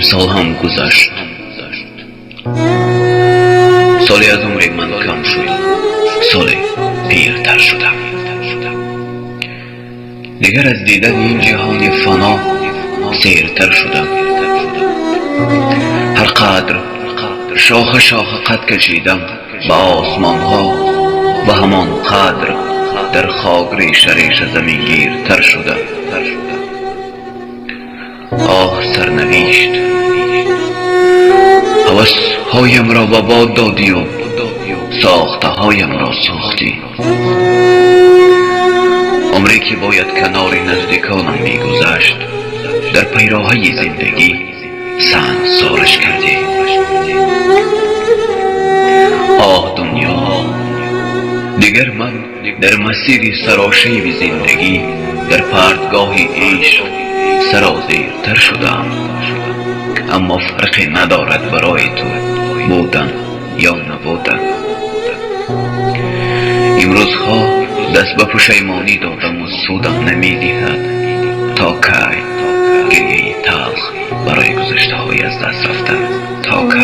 امسال هم گذشت. سالی از عمر من کم شد، سالی پیرتر شدم. دیگر از دیدن این جهان فنا سیرتر شدم. هر قدر شاخ شاخ قد کشیدم به آسمان ها، و همان قدر در خاک ریش زمین گیرتر شدم. آه سرنوشت، هوس هایم را به باد دادی و ساخته هایم را ساختی. عمری که باید کنار نزدیکانم میگذشت، در پیراهی زندگی سنگسارش کردی. آه دنیا، دیگر من در مسیر سراشیب زندگی در پرتگاه عشق سرازیرتر شدم. اما فرقی ندارد برای تو بودن یا نبودن. امروزها دست به پشیمانی دادم و سودم نمیدهد. تا کی گریه تلخ برای گذشته های از دست رفته؟ تا کی؟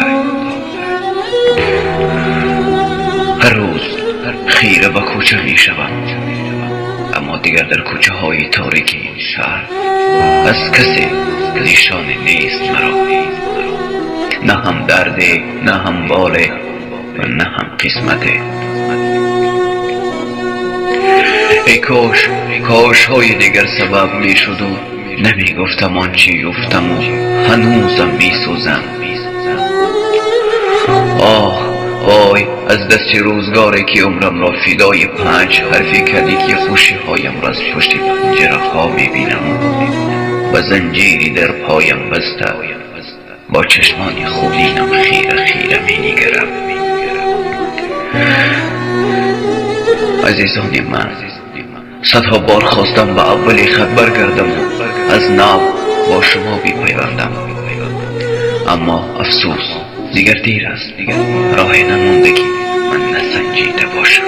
هر روز خیره به کوچه می شوم، اما دیگر در کوچه های تاریک این شهر از کسی نشانی نیست مرا. نه هم درده، نه هم باله و نه هم قسمته. ای کاش های دیگر سبب می شد و نمی گفتم آنچه یفتم و هنوزم می سوزم. آه وای از دست روزگاری که عمرم را فدای 5 حرفی کردی که خوشی هایم را از پشت پنجره ها می بینم و زنجیری در پایم بسته، با چشمان خونینم خیره خیره می نگرم. عزیزان من، صدها بار خواستم به اولی خط برگردم و از نو با شما بیپیوندم، اما افسوس دیگر دیر است. راه نمونده که من نسنجیده باشم.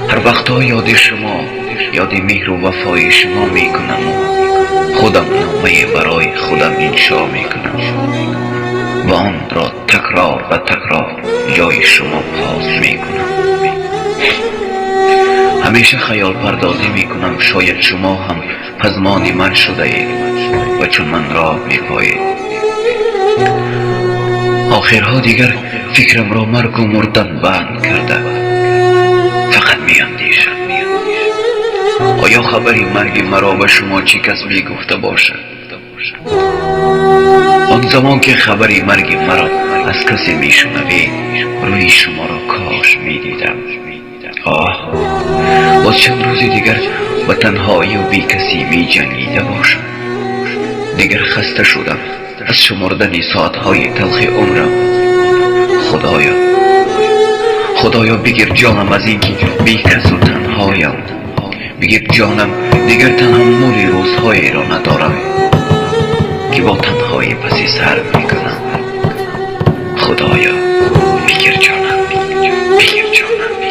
هر وقتا یاد شما، یاد مهر و وفای شما میکنم و خودم نامه برای خودم انشا میکنم و آن را تکرار و تکرار جای شما پاس میکنم. همیشه خیال پردازی میکنم شاید شما هم پزمان من شده اید و چون من راه میپایید. آخرها دیگر فکرم را مرگ و مردن بند کرده. فقط میاندیشم آیا خبری مرگ مرا به شما چی کس میگفته باشد؟ آن زمان که خبری مرگ مرا از کسی میشنوید، روی شما را کاش میدیدم. آه باز چند روزی دیگر به تنهایی و بی کسی می جنگیده باشم. دیگر خسته شدم از شمردن ساعتهای تلخ عمرم. خدایا بگیر جانم از این که بی کس و تنهایم. بگیر جانم دیگر تحمل روزهای را ندارم که با تنهایی پسی سر میکنم. خدایا بگیر جانم، بگیر جانم.